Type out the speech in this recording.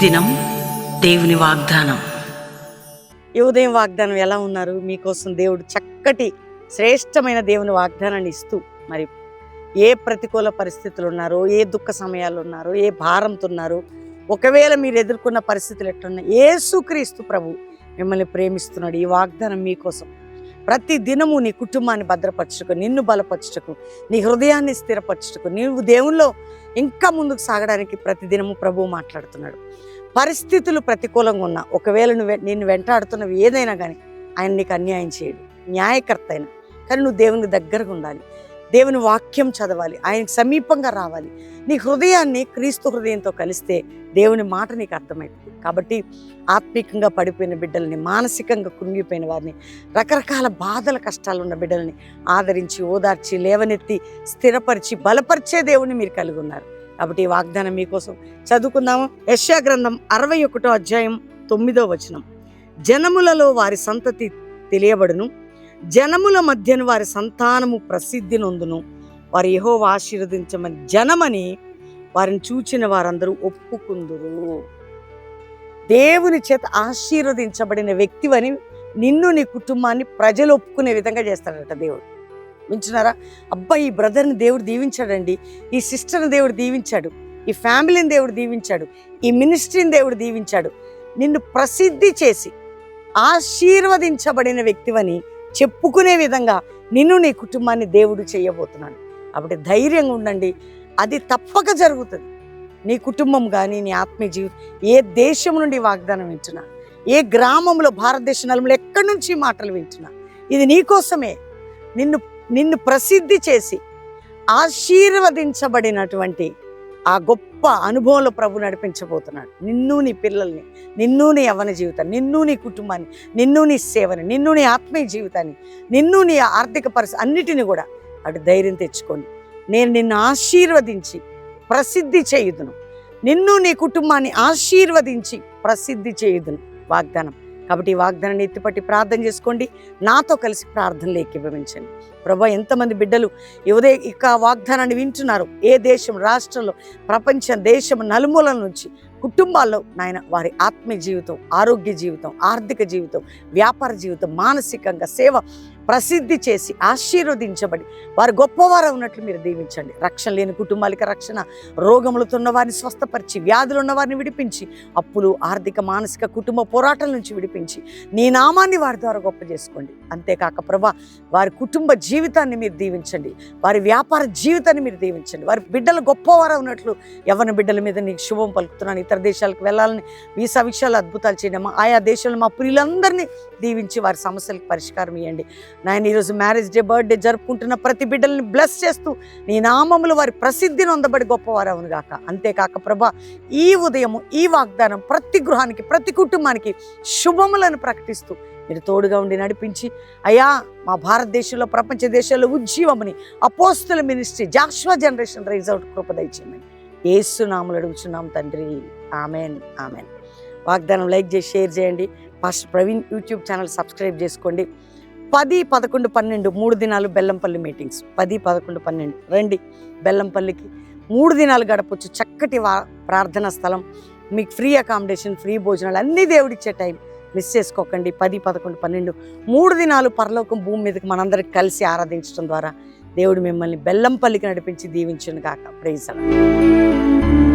దినం దేవుని వాగ్దానం. ఈ ఉదయం వాగ్దానం ఎలా ఉన్నారు? మీకోసం దేవుడు చక్కటి శ్రేష్టమైన దేవుని వాగ్దానాన్ని ఇస్తూ, మరి ఏ ప్రతికూల పరిస్థితులు ఉన్నారో, ఏ దుఃఖ సమయాలు ఉన్నారో, ఏ భారంతో ఉన్నారో, ఒకవేళ మీరు ఎదుర్కొన్న పరిస్థితులు ఎట్లున్నా, యేసుక్రీస్తు ప్రభు మిమ్మల్ని ప్రేమిస్తున్నాడు. ఈ వాగ్దానం మీకోసం. ప్రతి దినము నీ కుటుంబాన్ని భద్రపరచుటకు, నిన్ను బలపరచుటకు, నీ హృదయాన్ని స్థిరపరచుటకు, నీవు దేవునిలో ఇంకా ముందుకు సాగడానికి ప్రతి దినము ప్రభువు మాట్లాడుతున్నాడు. పరిస్థితులు ప్రతికూలంగా ఉన్నా, ఒకవేళ నిన్ను వెంటాడుతున్నవి ఏదైనా కానీ ఆయన నీకు అన్యాయం చేయడు. న్యాయకర్త అయినా కానీ నువ్వు దేవునికి దగ్గరగా ఉండాలి. దేవుని వాక్యం చదవాలి, ఆయనకు సమీపంగా రావాలి. నీ హృదయాన్ని క్రీస్తు హృదయంతో కలిస్తే దేవుని మాట నీకు అర్థమవుతుంది. కాబట్టి ఆత్మీకంగా పడిపోయిన బిడ్డల్ని, మానసికంగా కృంగిపోయిన వారిని, రకరకాల బాధల కష్టాలు ఉన్న బిడ్డల్ని ఆదరించి, ఓదార్చి, లేవనెత్తి, స్థిరపరిచి, బలపరిచే దేవుని మీరు కలిగి ఉన్నారు. కాబట్టి ఈ వాగ్దానం మీకోసం చదువుకుందాము. యెషయా గ్రంథం 61వ అధ్యాయం 9వ వచనం. జనములలో వారి సంతతి తెలియబడును, జనముల మధ్యను వారి సంతానము ప్రసిద్ధి నొందును. వారు యెహోవా ఆశీర్వదించమని జనమని వారిని చూచిన వారందరూ ఒప్పుకుందురు. దేవుని చేత ఆశీర్వదించబడిన వ్యక్తివని నిన్ను, నీ కుటుంబాన్ని ప్రజలు ఒప్పుకునే విధంగా చేస్తాడట దేవుడు. వింటున్నారా? అబ్బా, ఈ బ్రదర్ని దేవుడు దీవించాడండి, ఈ సిస్టర్ని దేవుడు దీవించాడు, ఈ ఫ్యామిలీని దేవుడు దీవించాడు, ఈ మినిస్ట్రీని దేవుడు దీవించాడు. నిన్ను ప్రసిద్ధి చేసి ఆశీర్వదించబడిన వ్యక్తివని చెప్పుకునే విధంగా నిన్ను, నీ కుటుంబాన్ని దేవుడు చేయబోతున్నాడు. కాబట్టి ధైర్యంగా ఉండండి, అది తప్పక జరుగుతుంది. నీ కుటుంబం కానీ, నీ ఆత్మీయ జీవితం, ఏ దేశం నుండి వాగ్దానం వింటున్నా, ఏ గ్రామంలో, భారతదేశ నలుమూల ఎక్కడి నుంచి మాటలు వింటున్నా, ఇది నీకోసమే. నిన్ను ప్రసిద్ధి చేసి ఆశీర్వదించబడినటువంటి ఆ గొప్ప అనుభవంలో ప్రభు నడిపించబోతున్నాడు. నిన్ను, నీ పిల్లల్ని, నిన్ను, నీ యవ్వన జీవితాన్ని, నిన్ను, నీ కుటుంబాన్ని, నిన్ను, నీ సేవని, నిన్ను, నీ ఆత్మీయ జీవితాన్ని, నిన్ను, నీ ఆర్థిక పరిస్థితి అన్నిటిని కూడా అటు ధైర్యం తెచ్చుకోండి. నేను నిన్ను ఆశీర్వదించి ప్రసిద్ధి చేయుదును, నిన్ను, నీ కుటుంబాన్ని ఆశీర్వదించి ప్రసిద్ధి చేయుదును వాగ్దానం. కాబట్టి ఈ వాగ్దానాన్ని ఎత్తిపట్టి ప్రార్థన చేసుకోండి. నాతో కలిసి ప్రార్థనలు ఏకీభవించండి. ప్రభా, ఎంతమంది బిడ్డలు ఇక వాగ్దానాన్ని వింటున్నారు, ఏ దేశం, రాష్ట్రంలో, ప్రపంచం, దేశం నలుమూలల నుంచి, కుటుంబాల్లో నాయన వారి ఆత్మీయ జీవితం, ఆరోగ్య జీవితం, ఆర్థిక జీవితం, వ్యాపార జీవితం, మానసికంగా సేవ ప్రసిద్ధి చేసి ఆశీర్వదించబడి వారు గొప్పవారు ఉన్నట్లు మీరు దీవించండి. రక్షణ లేని కుటుంబాలకి రక్షణ, రోగములతో ఉన్న వారిని స్వస్థపరిచి, వ్యాధులు ఉన్న వారిని విడిపించి, అప్పులు, ఆర్థిక, మానసిక, కుటుంబ పోరాటాల నుంచి విడిపించి నీ నామాన్ని వారి ద్వారా గొప్ప చేసుకోండి. అంతేకాక ప్రభా, వారి కుటుంబ జీవితాన్ని మీరు దీవించండి, వారి వ్యాపార జీవితాన్ని మీరు దీవించండి. వారి బిడ్డలు గొప్పవారు ఉన్నట్లు యవ్వన బిడ్డల మీద నీకు శుభం పలుకుతున్నాను. ఇతర దేశాలకు వెళ్ళాలని వీసా విషయాలు అద్భుతాలు చేయడమా, ఆయా దేశాల్లో మా ప్రియులందరినీ దీవించి వారి సమస్యలకు పరిష్కారం ఇవ్వండి. నాయన, ఈరోజు మ్యారేజ్ డే, బర్త్డే జరుపుకుంటున్న ప్రతి బిడ్డల్ని బ్లెస్ చేస్తూ నీ నామములు వారి ప్రసిద్ధిని అందబడి గొప్పవారు అవును గాక. అంతేకాక ప్రభా, ఈ ఉదయము ఈ వాగ్దానం ప్రతి గృహానికి, ప్రతి కుటుంబానికి శుభములను ప్రకటిస్తూ మీరు తోడుగా ఉండి నడిపించి, అయ్యా మా భారతదేశంలో, ప్రపంచ దేశాల్లో ఉజ్జీవముని అపోస్తుల ministry, Joshua generation rise out కృప దయచేయమని యేసు నామములో అడుగుచున్నాం తండ్రి. Amen, amen. వాగ్దానం లైక్ చేసి షేర్ చేయండి. Pastor Praveen YouTube channel subscribe చేసుకోండి. 10, 11, 12 3 దినాలు బెల్లంపల్లి మీటింగ్స్. 10, 11, 12 రండి బెల్లంపల్లికి. 3 దినాలు గడపచ్చు. చక్కటి ప్రార్థనా స్థలం, మీకు ఫ్రీ అకామిడేషన్, ఫ్రీ భోజనాలు అన్నీ దేవుడిచ్చే టైం. మిస్ చేసుకోకండి. 10, 11, 12 3 దినాలు పరలోకం భూమి మీదకి మనందరికి కలిసి ఆరాధించడం ద్వారా దేవుడు మిమ్మల్ని బెల్లంపల్లికి నడిపించి దీవించును గాక. Praise the lord.